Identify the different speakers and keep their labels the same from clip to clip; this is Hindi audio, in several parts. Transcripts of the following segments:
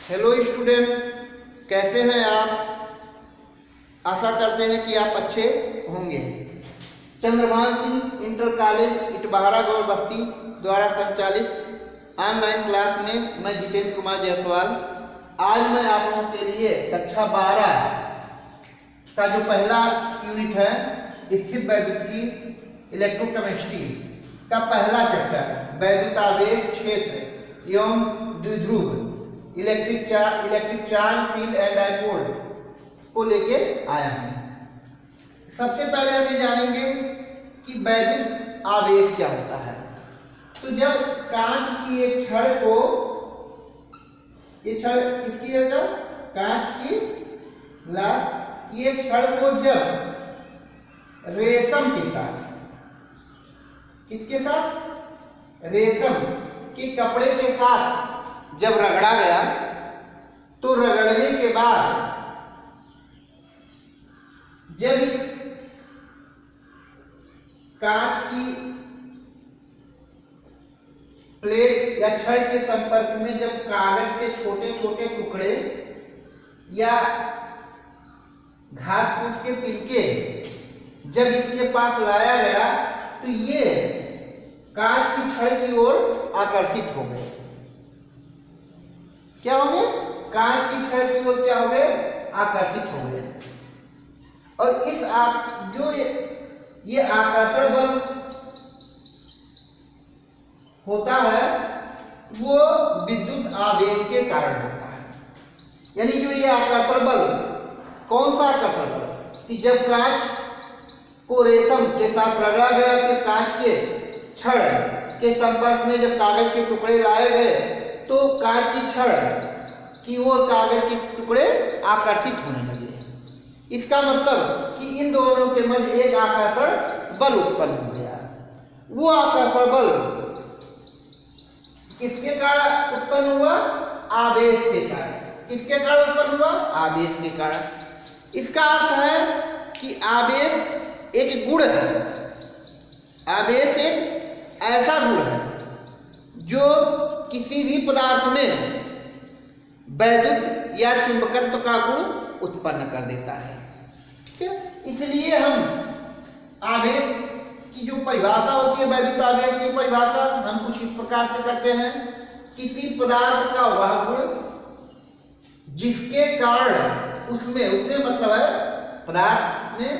Speaker 1: हेलो स्टूडेंट, कैसे हैं आप। आशा करते हैं कि आप अच्छे होंगे। चंद्रभान सिंह इंटर कॉलेज इटबहारा गौर बस्ती द्वारा संचालित ऑनलाइन क्लास में मैं जितेंद्र कुमार जायसवाल आज मैं आप लोगों के लिए कक्षा 12 का जो पहला यूनिट है स्थिर वैद्युतिकी इलेक्ट्रोकेमिस्ट्री का पहला चैप्टर वैद्युतावेश क्षेत्र एवं द्विध्रुव electric charge field and dipole को लेके आया हूं। सबसे पहले हम ये जानेंगे कि वैद्युत आवेश क्या होता है। तो जब कांच की एक छड़ को, ये छड़ किसकी है बेटा, कांच की ग्लास, ये छड़ को जब रेशम के साथ, किसके साथ, रेशम के कपड़े के साथ जब रगड़ा गया तो रगड़ने के बाद जब इस कांच की प्लेट या छड़ के संपर्क में जब कागज के छोटे छोटे टुकड़े या घास फूस के तिनके जब इसके पास लाया गया तो ये कांच की छड़ की ओर आकर्षित हो गए। क्या हो गए, कांच की छड़ की ओर क्या हो गए, आकर्षित हो गए। और इस जो ये आकर्षण बल होता है वो विद्युत आवेश के कारण होता है। यानी जो ये आकर्षण बल, कौन सा आकर्षण बल, कि जब कांच को रेशम के साथ रगड़ा गया फिर कांच के छड़ के संपर्क में जब कागज के टुकड़े लाए गए तो कांच की छड़ की ओर कागज के टुकड़े आकर्षित होने लगे। इसका मतलब कि इन दोनों के मध्य एक आकर्षण बल उत्पन्न हो गया। वो आकर्षण बल किसके कारण उत्पन्न हुआ, आवेश के कारण। किसके कारण उत्पन्न हुआ, आवेश के कारण। इसका अर्थ है कि आवेश एक गुण है। आवेश एक ऐसा गुण है जो किसी भी पदार्थ में वैद्युत या चुंबकत्व का गुण उत्पन्न कर देता है। ठीक है, इसलिए हम आवेश की जो परिभाषा होती है, वैद्युत आवेश की परिभाषा हम कुछ इस प्रकार से करते हैं। किसी पदार्थ का वह गुण जिसके कारण उसमें मतलब है पदार्थ में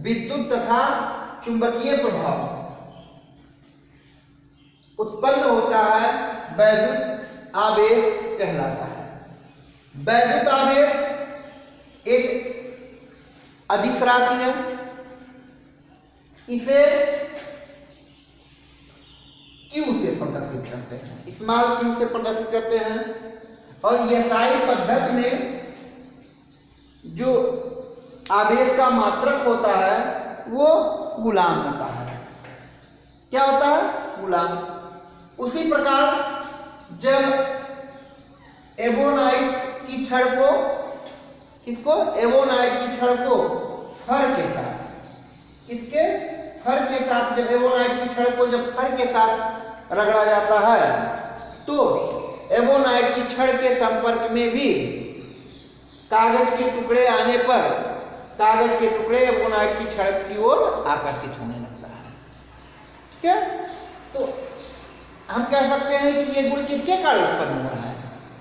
Speaker 1: विद्युत तथा चुंबकीय प्रभाव उत्पन्न होता है, वैद्युत आवेश कहलाता है। वैद्युत आवेश एक अदिश राशि है। इसे Q से प्रदर्शित करते हैं, स्मॉल q से प्रदर्शित करते हैं। और एसआई पद्धति में जो आवेश का मात्रक होता है वो गुलाम होता है। क्या होता है, गुलाम। उसी प्रकार जब एवोनाइट की छड़ को, किसको, एवोनाइट की छड़ को फर के साथ, किसके, फर के साथ, जब एवोनाइट की छड़ को जब फर के साथ रगड़ा जाता है तो एवोनाइट की छड़ के संपर्क में भी कागज के टुकड़े आने पर कागज के टुकड़े एवोनाइट की छड़ की ओर आकर्षित होने लगता है। ठीक है, तो हम कह सकते हैं कि ये गुण किसके कारण उत्पन्न हुआ है,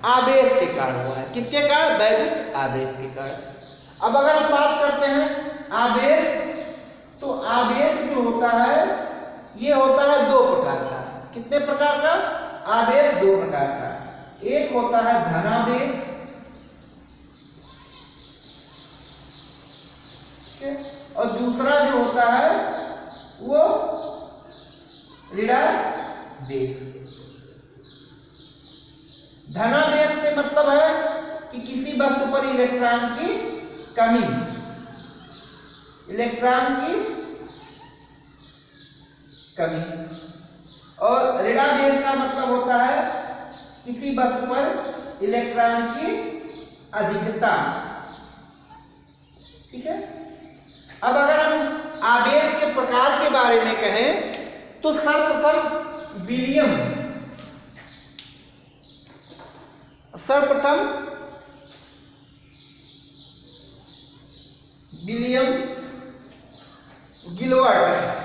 Speaker 1: आवेश के कारण हुआ है। किसके कारण, वैद्युत आवेश के कारण। अब अगर हम बात करते हैं आवेश, तो आवेश जो होता है ये होता है दो प्रकार का। कितने प्रकार का, आवेश दो प्रकार का। एक होता है धनावेश, और दूसरा जो होता है वो ऋणावेश। धनावेश से मतलब है कि किसी वस्तु पर इलेक्ट्रॉन की कमी, इलेक्ट्रॉन की कमी। और ऋणावेश का मतलब होता है किसी वस्तु पर इलेक्ट्रॉन की अधिकता। ठीक है, अब अगर हम आवेश के प्रकार के बारे में कहें तो सर्वप्रथम विलियम सर्वप्रथम विलियम गिलवर्ट।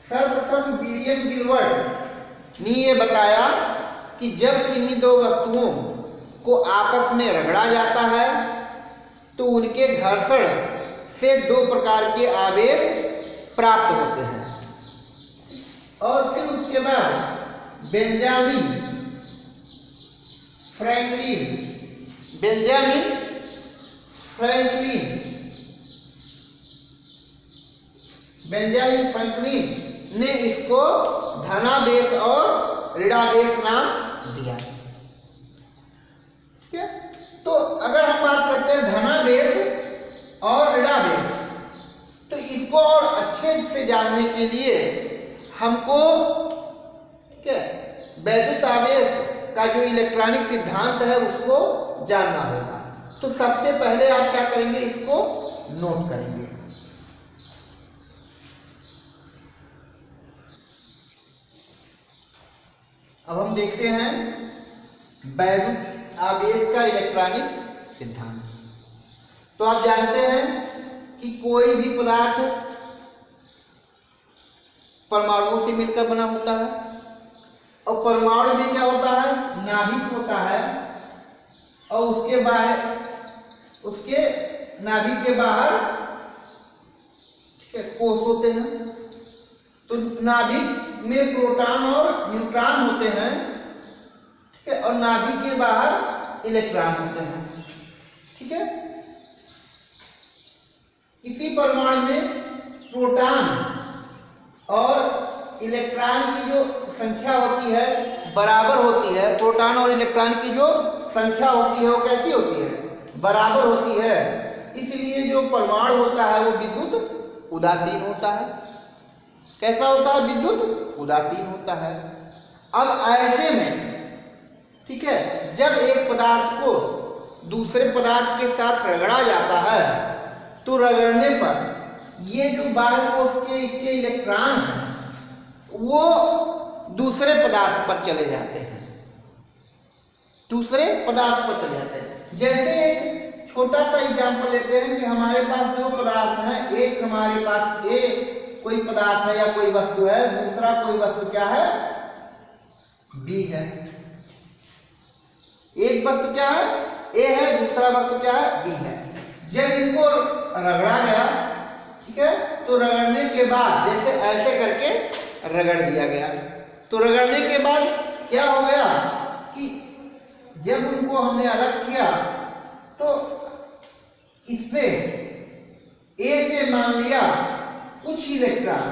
Speaker 1: सर्वप्रथम विलियम गिलवर्ट ने ये बताया कि जब किन्हीं दो वस्तुओं को आपस में रगड़ा जाता है तो उनके घर्षण से दो प्रकार के आवेश प्राप्त होते हैं। और फिर उसके बाद बेंजामिन फ्रैंकलिन ने इसको धनावेश और ऋणावेश नाम दिया। ठीक है, तो अगर हम बात करते हैं धनावेश और ऋणावेश, तो इसको और अच्छे से जानने के लिए हमको क्या वैद्युत आवेश का जो इलेक्ट्रॉनिक सिद्धांत है उसको जानना होगा। तो सबसे पहले आप क्या करेंगे, इसको नोट करेंगे। अब हम देखते हैं वैद्युत आवेश का इलेक्ट्रॉनिक सिद्धांत। तो आप जानते हैं कि कोई भी पदार्थ परमाणुओं से मिलकर बना होता है, और परमाणु में क्या होता है, नाभिक होता है, और उसके नाभिक के बाहर कोष होते हैं। तो नाभिक में प्रोटॉन और न्यूट्रॉन होते हैं, ठीक है, और नाभिक के बाहर इलेक्ट्रॉन होते हैं। ठीक है, इसी परमाणु में प्रोटॉन और इलेक्ट्रॉन की जो संख्या होती है बराबर होती है। प्रोटॉन और इलेक्ट्रॉन की जो संख्या होती है वो कैसी होती है, बराबर होती है। इसलिए जो परमाणु होता है वो विद्युत उदासीन होता है। कैसा होता है, विद्युत उदासीन होता है। अब ऐसे में ठीक है, जब एक पदार्थ को दूसरे पदार्थ के साथ रगड़ा जाता है तो रगड़ने पर ये जो बाहर कोष के इसके इलेक्ट्रॉन हैं वो दूसरे पदार्थ पर चले जाते हैं, जैसे एक छोटा सा एग्जांपल लेते हैं कि हमारे पास दो पदार्थ हैं। एक हमारे पास ए कोई पदार्थ है या कोई वस्तु है, दूसरा कोई वस्तु क्या है, बी है। एक वस्तु क्या है, ए है, दूसरा वस्तु क्या है, बी है। जब इनको रगड़ा गया, ठीक है, तो रगड़ने के बाद जैसे ऐसे करके रगड़ दिया गया, तो रगड़ने के बाद क्या हो गया कि जब उनको हमने अलग किया तो इसमें ए से मान लिया कुछ इलेक्ट्रॉन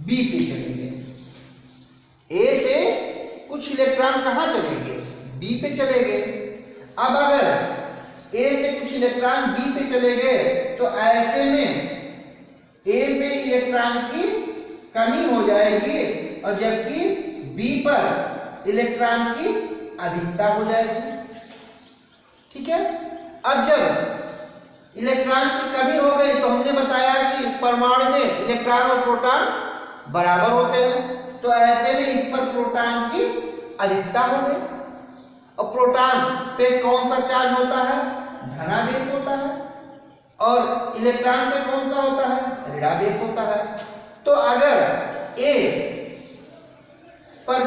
Speaker 1: बी पे चले गए। ए से कुछ इलेक्ट्रॉन कहाँ चले गए, बी पे चले गए। अब अगर ए से कुछ इलेक्ट्रॉन बी पे चले गए तो ऐसे में ए पे इलेक्ट्रॉन की कमी हो जाएगी और जबकि बी पर इलेक्ट्रॉन की अधिकता हो जाएगी। ठीक है, अब जब इलेक्ट्रॉन की कमी हो गई तो हमने बताया कि परमाणु में इलेक्ट्रॉन और प्रोटॉन बराबर होते हैं, तो ऐसे में इस पर प्रोटॉन की अधिकता हो गई। और प्रोटॉन पे कौन सा चार्ज होता है, धनावेश होता है, और इलेक्ट्रॉन पे कौन सा होता है, ऋणावेश होता है। तो अगर ए पर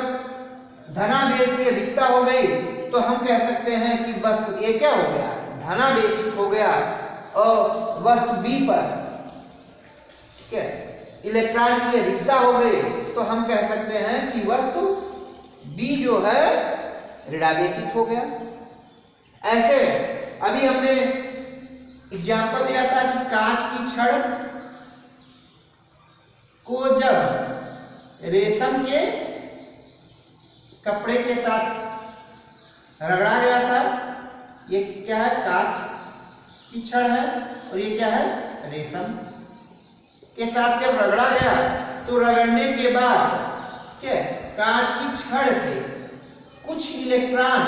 Speaker 1: धनावेश की अधिकता हो गई तो हम कह सकते हैं कि वस्तु ए क्या हो गया, धनावेशित हो गया, और वस्तु बी पर ठीक है इलेक्ट्रॉन की अधिकता हो गई तो हम कह सकते हैं कि वस्तु बी जो है ऋणावेशित हो गया। ऐसे अभी हमने एग्जाम्पल लिया था कि कांच की छड़ को जब रेशम के कपड़े के साथ रगड़ा गया था, ये क्या है, कांच की छड़ है, और ये क्या है, रेशम के साथ जब रगड़ा गया तो रगड़ने के बाद क्या कांच की छड़ से कुछ इलेक्ट्रॉन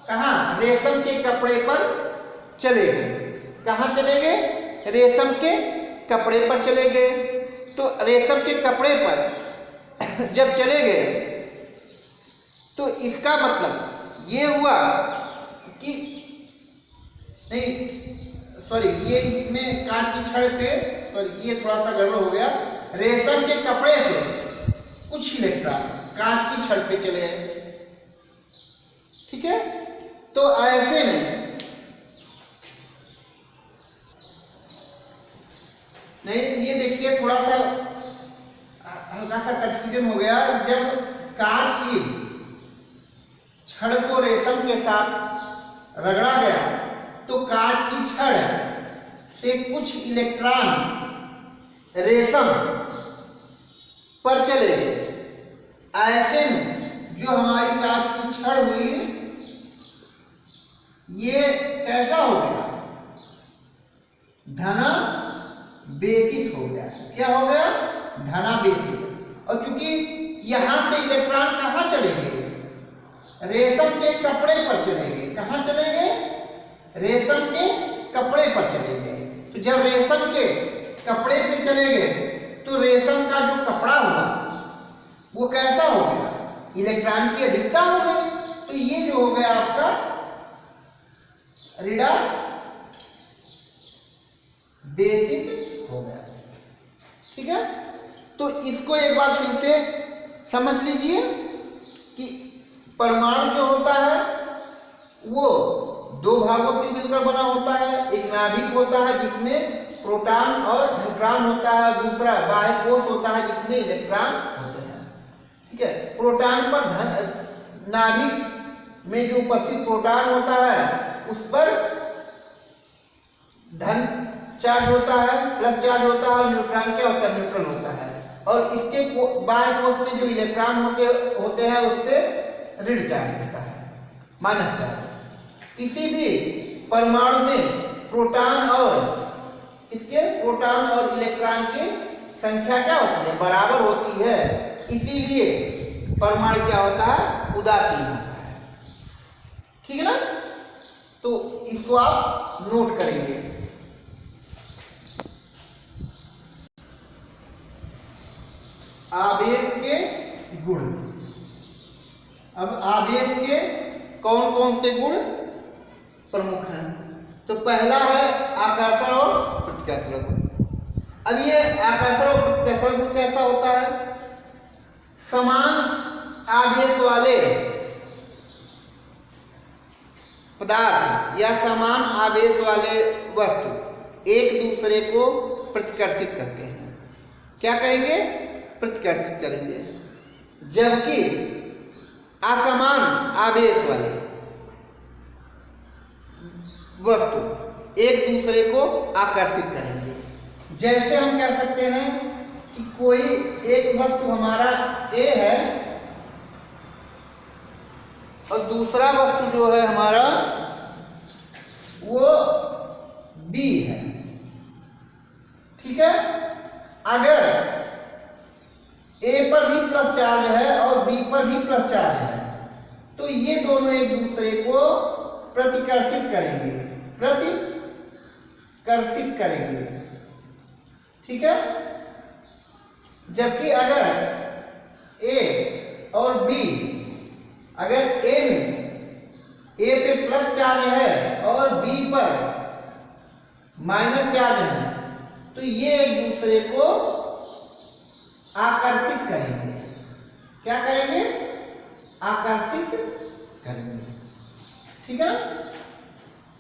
Speaker 1: कहाँ, रेशम के कपड़े पर चले गए। कहाँ चले गए, रेशम के कपड़े पर चले गए। तो रेशम के कपड़े पर जब चले गए तो इसका मतलब ये हुआ कि नहीं, सॉरी, ये इसमें कांच की छड़ पे, सॉरी ये थोड़ा सा गड़बड़ हो गया, रेशम के कपड़े से कुछ इलेक्ट्रॉन कांच की छड़ पे चले गए। ठीक है, तो ऐसे में नहीं, ये देखिए थोड़ा सा हल्का सा कंफ्यूजन हो गया। जब कांच की छड़ को रेशम के साथ रगड़ा गया तो कांच की छड़ से कुछ इलेक्ट्रॉन रेशम पर चले गए। ऐसे में जो हमारी कांच की छड़ हुई, ये कैसा हो गया? धना बेसित हो गया। क्या हो गया? धना बेसित। और चूंकि यहां से इलेक्ट्रॉन कहां चले गए? रेशम के कपड़े पर चले गए। कहां चले गए? रेशम के कपड़े पर चले गए। तो जब रेशम के कपड़े पे चले गए तो रेशम का जो कपड़ा हुआ वो कैसा हो गया? इलेक्ट्रॉन की अधिकता हो गई। तो ये जो हो गया आपका ऋणा बेसित हो गया। ठीक है, तो इसको एक बार फिर से समझ लीजिए कि परमाणु जो होता है वो दो भागों से मिलकर बना होता है। एक नाभिक होता है जिसमें प्रोटॉन और न्यूट्रॉन होता है, दूसरा बाह्य कोश होता है जिसमें इलेक्ट्रॉन होते हैं। ठीक है, प्रोटॉन पर नाभिक में जो उपस्थित प्रोटॉन होता है उस पर धन चार्ज होता है, प्लस चार्ज होता है, और न्यूट्रॉन क्या होता है? न्यूट्रल होता है। और इसके बाह्य कोश में जो इलेक्ट्रॉन होते हैं उस पर ऋण चार्ज होता है, माइनस चार्ज। किसी भी परमाणु में प्रोटॉन और इलेक्ट्रॉन की संख्या क्या होती है? बराबर होती है। इसीलिए परमाणु क्या होता है? उदासीन होता है। ठीक है ना? तो इसको आप नोट करेंगे। आवेश के गुण। अब आवेश के कौन कौन से गुण प्रमुख हैं? तो पहला है आकर्षण और प्रतिकर्षण गुण। अब ये आकर्षण और प्रतिकर्षण गुण कैसा होता है? समान आवेश वाले पदार्थ या समान आवेश वाले वस्तु एक दूसरे को प्रतिकर्षित करते हैं। क्या करेंगे? प्रतिकर्षित करेंगे। जबकि असमान आवेश वाले वस्तु एक दूसरे को आकर्षित करेंगे। जैसे हम कह सकते हैं कि कोई एक वस्तु हमारा A है और दूसरा वस्तु जो है हमारा वो B है। ठीक है, अगर A पर भी प्लस चार्ज है और B पर भी प्लस चार्ज है तो ये दोनों एक दूसरे को प्रतिकर्षित करेंगे। ठीक है, जबकि अगर A और B, अगर A पे प्लस चार्ज है और B पर माइनस चार्ज है तो ये एक दूसरे को आकर्षित करेंगे। क्या करेंगे? आकर्षित करेंगे। ठीक है,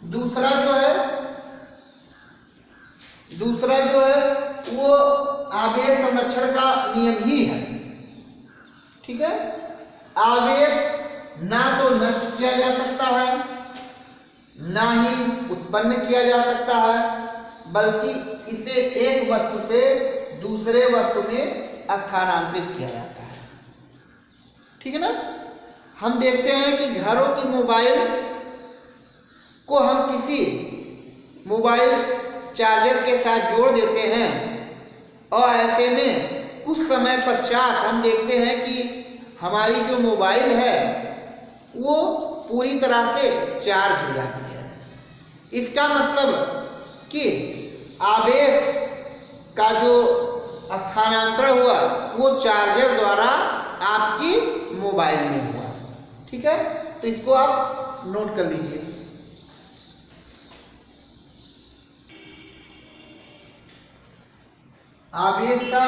Speaker 1: दूसरा जो है वो आवेश संरक्षण का नियम ही है। ठीक है, आवेश ना तो नष्ट किया जा सकता है ना ही उत्पन्न किया जा सकता है, बल्कि इसे एक वस्तु से दूसरे वस्तु में स्थानांतरित किया जाता है। ठीक है ना? हम देखते हैं कि घरों की मोबाइल को हम किसी मोबाइल चार्जर के साथ जोड़ देते हैं और ऐसे में कुछ समय पश्चात हम देखते हैं कि हमारी जो मोबाइल है वो पूरी तरह से चार्ज हो जाती है। इसका मतलब कि आवेश का जो स्थानांतरण हुआ वो चार्जर द्वारा आपकी मोबाइल में हुआ। ठीक है, तो इसको आप नोट कर लीजिए। आवेश का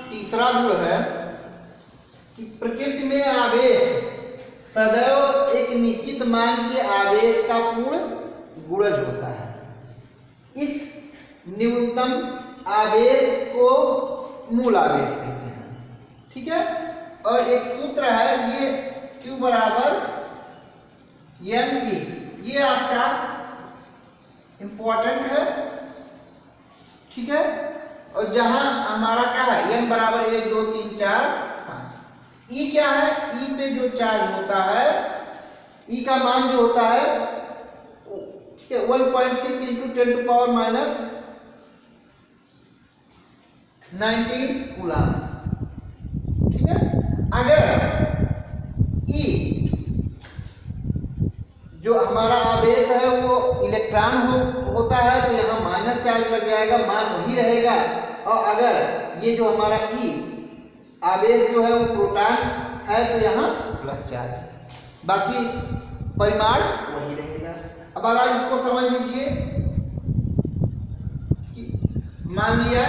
Speaker 1: तीसरा गुण है कि प्रकृति में आवेश सदैव एक निश्चित मान के आवेश का पूर्ण गुणज होता है। इस न्यूनतम आवेश को मूल आवेश कहते हैं, ठीक है। और एक सूत्र है ये Q बराबर NE, ये आपका इंपॉर्टेंट है, ठीक है। और जहां हमारा क्या है, N बराबर 1 2 3 4 5। E क्या है, E पे जो चार्ज होता है, E का मान जो होता है 1.6 × 10⁻19 कूलम, ठीक है। अगर E जो हमारा आवेश है वो इलेक्ट्रॉन होता है तो यहाँ माइनस चार्ज लग जाएगा, मान वही रहेगा। और अगर ये जो हमारा E आवेश जो है वो प्रोटॉन है तो यहाँ प्लस चार्ज, बाकी परिमाण वही रहेगा। अब अगर इसको समझ लीजिए, मान लिया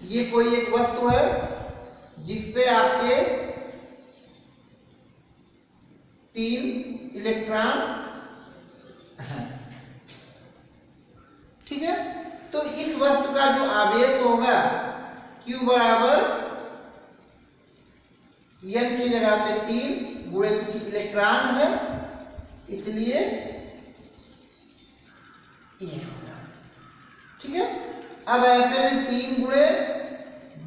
Speaker 1: ये कोई एक वस्तु है जिसपे आपके 3 इलेक्ट्रॉन हैं, ठीक है। तो इस वस्तु का जो आवेश होगा Q बराबर N की जगह पे 3 गुणे, क्योंकि इलेक्ट्रॉन है इसलिए ये होगा, ठीक है। अब ऐसे में 3 गुणे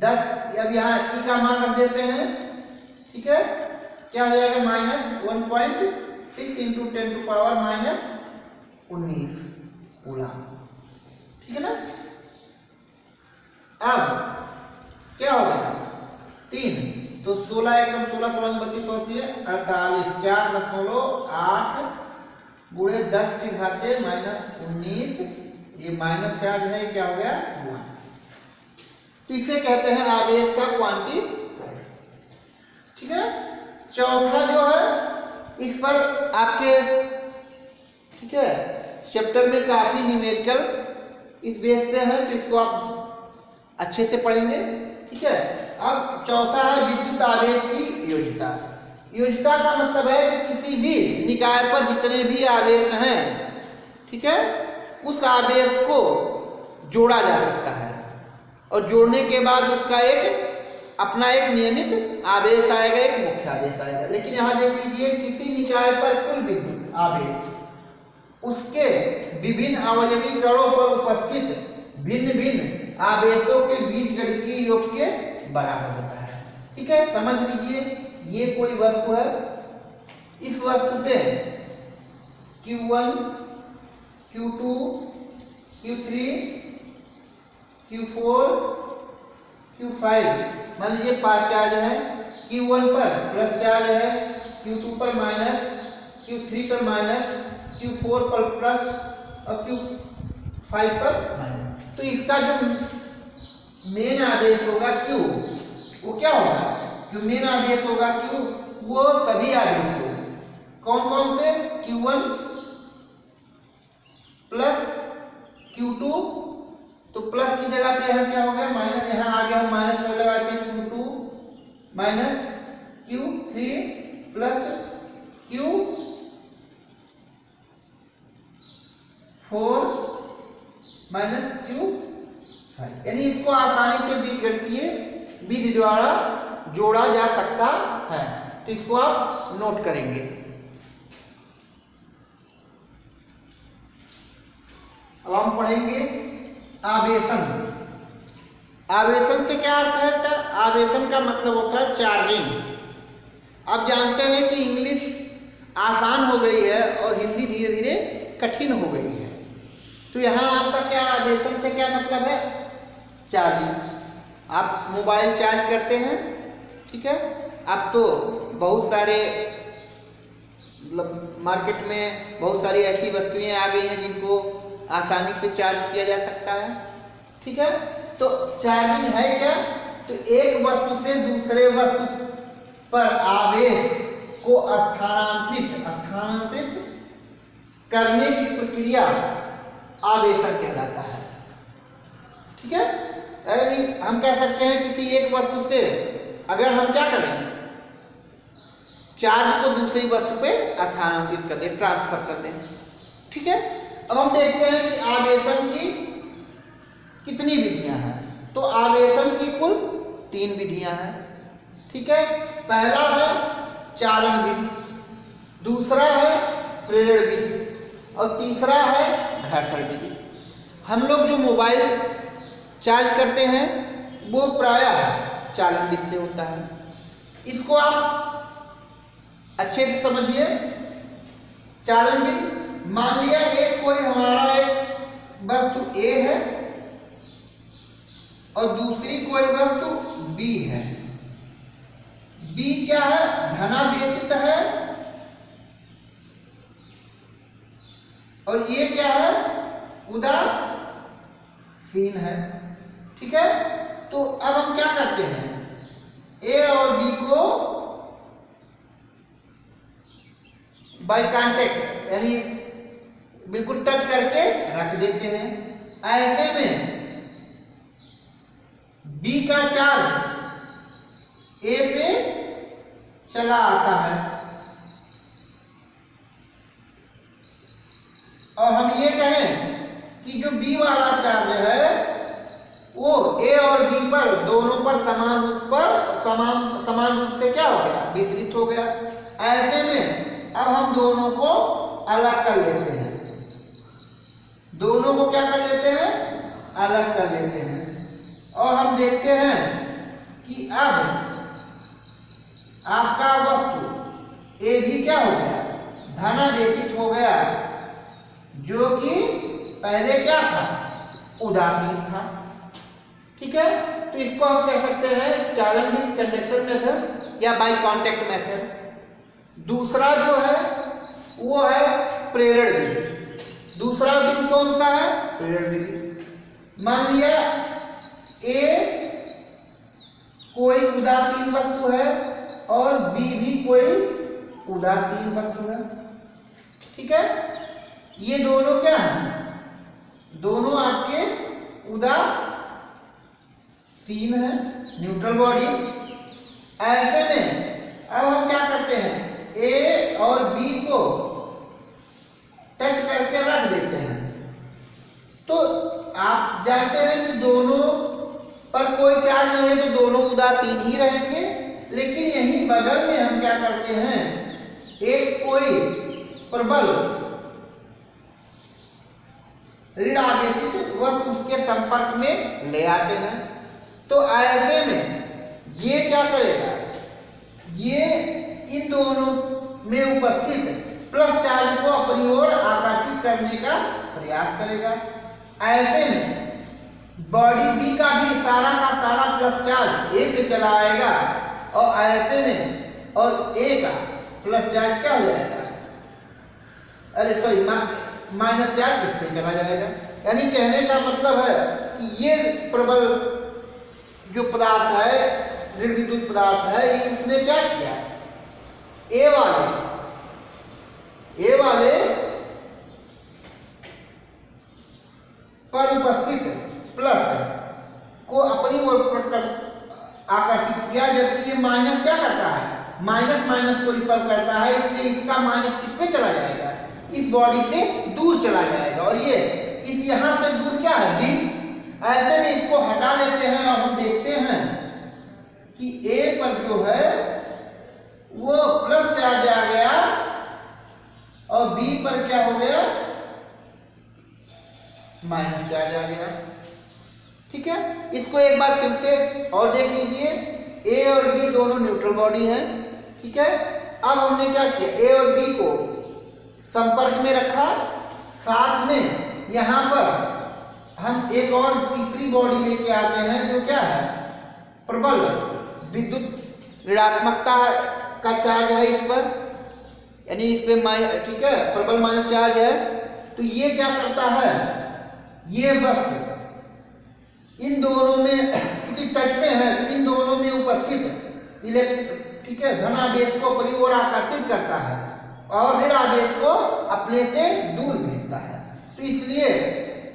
Speaker 1: 10, अब यहाँ E का मान रख देते हैं, ठीक है। क्या हो जाएगा, -1.6 × 10⁻−19 कूलम, ठीक है ना। अब क्या हो गया 3, तो 16 एकम 16 16 32 होती है 48, 4.8 गुणे 10 की घाते -19, ये माइनस चार्ज है, क्या हो गया 1। तो इसे कहते हैं आवेश का क्वांटी, ठीक है। चौथा जो है इस पर आपके, ठीक है, चैप्टर में काफी न्यूमेरिकल इस बेस पे है, तो इसको आप अच्छे से पढ़ेंगे, ठीक है। अब चौथा है विद्युत आवेश की योज्यता। योज्यता का मतलब है कि किसी भी निकाय पर जितने भी आवेश हैं, ठीक है, उस आवेश को जोड़ा जा सकता है और जोड़ने के बाद उसका एक अपना एक नियमित आवेश आएगा, एक मुख्य आवेश आएगा। लेकिन यहाँ देख लीजिए, किसी निकाय पर कुल विद्युत आवेश उसके विभिन्न अवयवी कणों पर उपस्थित भिन्न भिन्न आवेशों के बीच गणितीय योग के बराबर होता है, ठीक है। समझ लीजिए, ये कोई वस्तु है, इस वस्तु पे Q1 Q2 Q3 Q4 Q5 मान लीजिए 5 चार्ज है। Q1 पर प्लस चार्ज है, Q2 पर माइनस, Q3 पर माइनस, Q4 पर प्लस और Q5 पर माइनस। तो इसका जो मेन आवेश होगा Q, वो क्या होगा, जो मेन आवेश होगा Q, वो सभी आवेश होंगे। कौन कौन से, Q1 प्लस Q2, तो प्लस की जगह पे हम क्या हो गया माइनस, यहाँ आ गया हम माइनस पर लगाते हैं Q2 minus Q3 plus Q4 minus Q5, यानी इसको आसानी से बीजगणितीय विधि द्वारा जोड़ा जा सकता है। तो इसको आप नोट करेंगे। अब हम पढ़ेंगे आवेशन। आवेशन से क्या अर्थ है बेटा, आवेशन का मतलब होता है चार्जिंग। आप जानते हैं कि इंग्लिश आसान हो गई है और हिंदी धीरे धीरे कठिन हो गई है। तो यहाँ आपका क्या आवेशन से क्या मतलब है, चार्जिंग। आप मोबाइल चार्ज करते हैं, ठीक है। अब तो बहुत सारे मतलब मार्केट में बहुत सारी ऐसी वस्तुएं आ गई हैं जिनको आसानी से चार्ज किया जा सकता है, ठीक है। तो चार्जिंग है क्या, तो एक वस्तु से दूसरे वस्तु पर आवेश को स्थानांतरित करने की प्रक्रिया आवेशन कहलाता है। ठीक है, यानी हम कह सकते हैं किसी एक वस्तु से अगर हम क्या करें, चार्ज को दूसरी वस्तु पे स्थानांतरित कर दें, ट्रांसफर कर दें। ठीक है, अब हम देखते हैं कि आवेशन की कितनी विधियां हैं। तो आवेशन की कुल 3 विधियां हैं। ठीक है, पहला है चालन विधि, दूसरा है प्रेरण विधि और तीसरा है घर्षण विधि। हम लोग जो मोबाइल चार्ज करते हैं वो प्रायः चालन विधि से होता है। इसको आप अच्छे से समझिए। चालन विधि, मान लिया एक कोई हमारा एक वस्तु A है और दूसरी कोई वस्तु B है। B क्या है, धनावेशित है और ये क्या है, उदासीन है। ठीक है, तो अब हम क्या करते हैं, A और B को बाय कांटेक्ट यानी बिल्कुल टच करके रख देते हैं। ऐसे में B का चार्ज A पे चला आता है और हम ये कहें कि जो B वाला चार्ज है वो A और B पर दोनों पर समान रूप से क्या हो गया, वितरित हो गया। ऐसे में अब हम दोनों को अलग कर लेते हैं, दोनों को क्या कर लेते हैं, अलग कर लेते हैं और हम देखते हैं कि अब आपका वस्तु A भी क्या हो गया, धनावेशित हो गया, जो कि पहले क्या था, उदासीन था। ठीक है, तो इसको हम कह सकते हैं चालन विधि, कंडक्शन मेथड या बाय कांटेक्ट मेथड। दूसरा जो है वो है प्रेरण विधि। दूसरा विधि कौन सा है, प्रेरण विधि। मान लिया A कोई उदासीन वस्तु है और B भी कोई उदासीन वस्तु है। ठीक है, ये दोनों क्या हैं, दोनों आपके उदासीन है, न्यूट्रल बॉडी। ऐसे में अब हम क्या करते हैं, A और B को टच करके रख देते हैं। तो आप जानते हैं कि दोनों पर कोई चार्ज नहीं है तो दोनों उदासीन ही रहेंगे। लेकिन यहीं बगल में हम क्या करते हैं, एक कोई प्रबल ऋण आवेशित वस्तु उसके संपर्क में ले आते हैं। तो ऐसे में ये क्या करेगा, ये इन दोनों में उपस्थित प्लस चार्ज को अपनी ओर आकर्षित करने का प्रयास करेगा। ऐसे में बॉडी B का भी सारा का सारा प्लस चार्ज A पे चला आएगा और ऐसे में और A का प्लस चार्ज क्या हो जाएगा, अरे सॉरी माइनस चार्ज इस पे चला जाएगा। यानी कहने का मतलब है कि ये प्रबल जो पदार्थ है, ऋण विद्युत पदार्थ है, उसने क्या किया, A वाले पर उपस्थित प्लस को अपनी ओर आकर्षित किया, जबकि ये माइनस क्या करता है, माइनस माइनस को रिपेल करता है, इसलिए इसका माइनस किस पे चला जाएगा, इस बॉडी से दूर चला जाएगा और ये इस यहां से दूर क्या है, B। ऐसे में इसको हटा लेते हैं और हम देखते हैं कि A पर जो है वो प्लस चार्ज आ गया और B पर क्या हो गया, माइनस चार्ज आ गया। ठीक है, इसको एक बार फिर से और देख लीजिए। A और B दोनों न्यूट्रल बॉडी हैं। ठीक है, अब हमने क्या किया, A और B को संपर्क में रखा, साथ में यहां पर हम एक और तीसरी बॉडी लेके आते हैं जो क्या है, प्रबल विद्युत ऋणात्मकता का चार्ज है इस पर, यानी इस पे माइनस, ठीक है, प्रबल माइनस चार्ज है। तो ये क्या करता है, ये वस्तु इन दोनों में क्योंकि टच में है, इन दोनों में उपस्थित ठीक है, धन आवेश को अपनी ओर आकर्षित करता है और ऋण आवेश को अपने से दूर भेजता है। तो इसलिए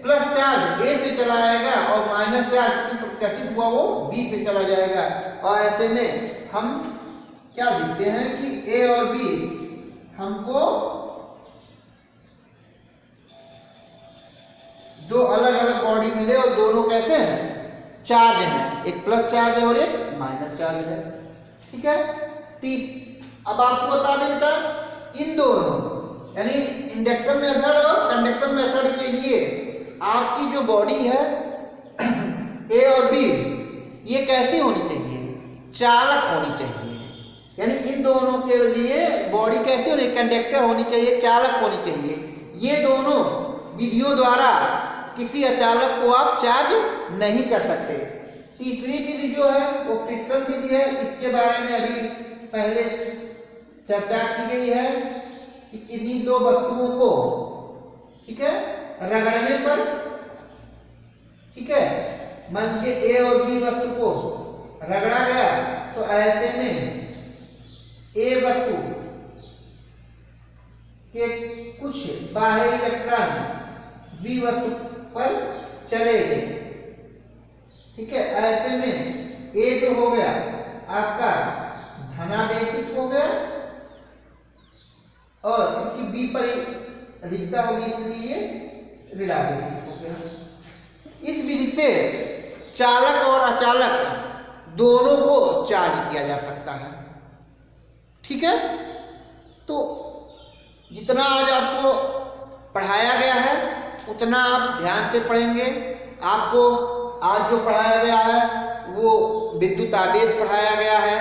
Speaker 1: प्लस चार्ज ए पे चला जाएगा और माइनस चार्ज प्रकाशित हुआ वो बी पे चला जाएगा। और ऐसे में हम क्या देखते हैं कि ए और बी हमको दो अलग अलग बॉडी मिले और दोनों कैसे हैं, चार्ज हैं, एक प्लस चार्ज है और एक माइनस चार्ज है। ठीक है, अब आपको बता दें बेटा, इन दोनों यानी इंडक्शन मेथड और कंडक्शन मेथड के लिए आपकी जो बॉडी है ए और बी ये कैसी होनी चाहिए, चालक होनी चाहिए। यानी इन दोनों के लिए बॉडी कैसी होनी, कंडक्टर होनी चाहिए, चालक होनी चाहिए। ये दोनों विधियों द्वारा किसी अचालक को आप चार्ज नहीं कर सकते। तीसरी विधि जो है वो फ्रिक्शन विधि है। इसके बारे में अभी पहले चर्चा की गई है कि किन्हीं दो वस्तुओं को, ठीक है, रगड़ने पर, ठीक है, मान लीजिए ए और बी वस्तु को रगड़ा गया तो ऐसे में ए वस्तु के कुछ बाहरी इलेक्ट्रॉन बी वस्तु पर चले गए। ठीक है, ऐसे में ए जो हो गया आपका धनावेशित हो गया और क्योंकि बी पर अधिकता होगी इसलिए ऋणावेशित हो गया। इस विधि से चालक और अचालक दोनों को चार्ज किया जा सकता है। ठीक है, तो जितना आज आपको पढ़ाया गया है उतना आप ध्यान से पढ़ेंगे। आपको आज जो पढ़ाया गया है वो विद्युत आवेश पढ़ाया गया है।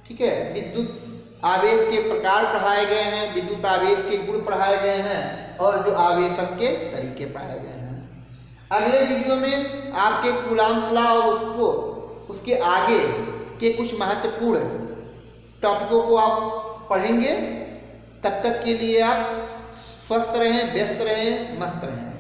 Speaker 1: ठीक है, विद्युत आवेश के प्रकार पढ़ाए गए हैं, विद्युत आवेश के गुण पढ़ाए गए हैं और जो आवेशन के तरीके पढ़ाए गए हैं। अगले वीडियो में आपके कूलाम्स लॉ और उसके आगे के कुछ महत्वपूर्ण टॉपिकों को आप पढ़ेंगे। तब तक के लिए आप स्वस्थ रहें, व्यस्त रहें, मस्त रहें।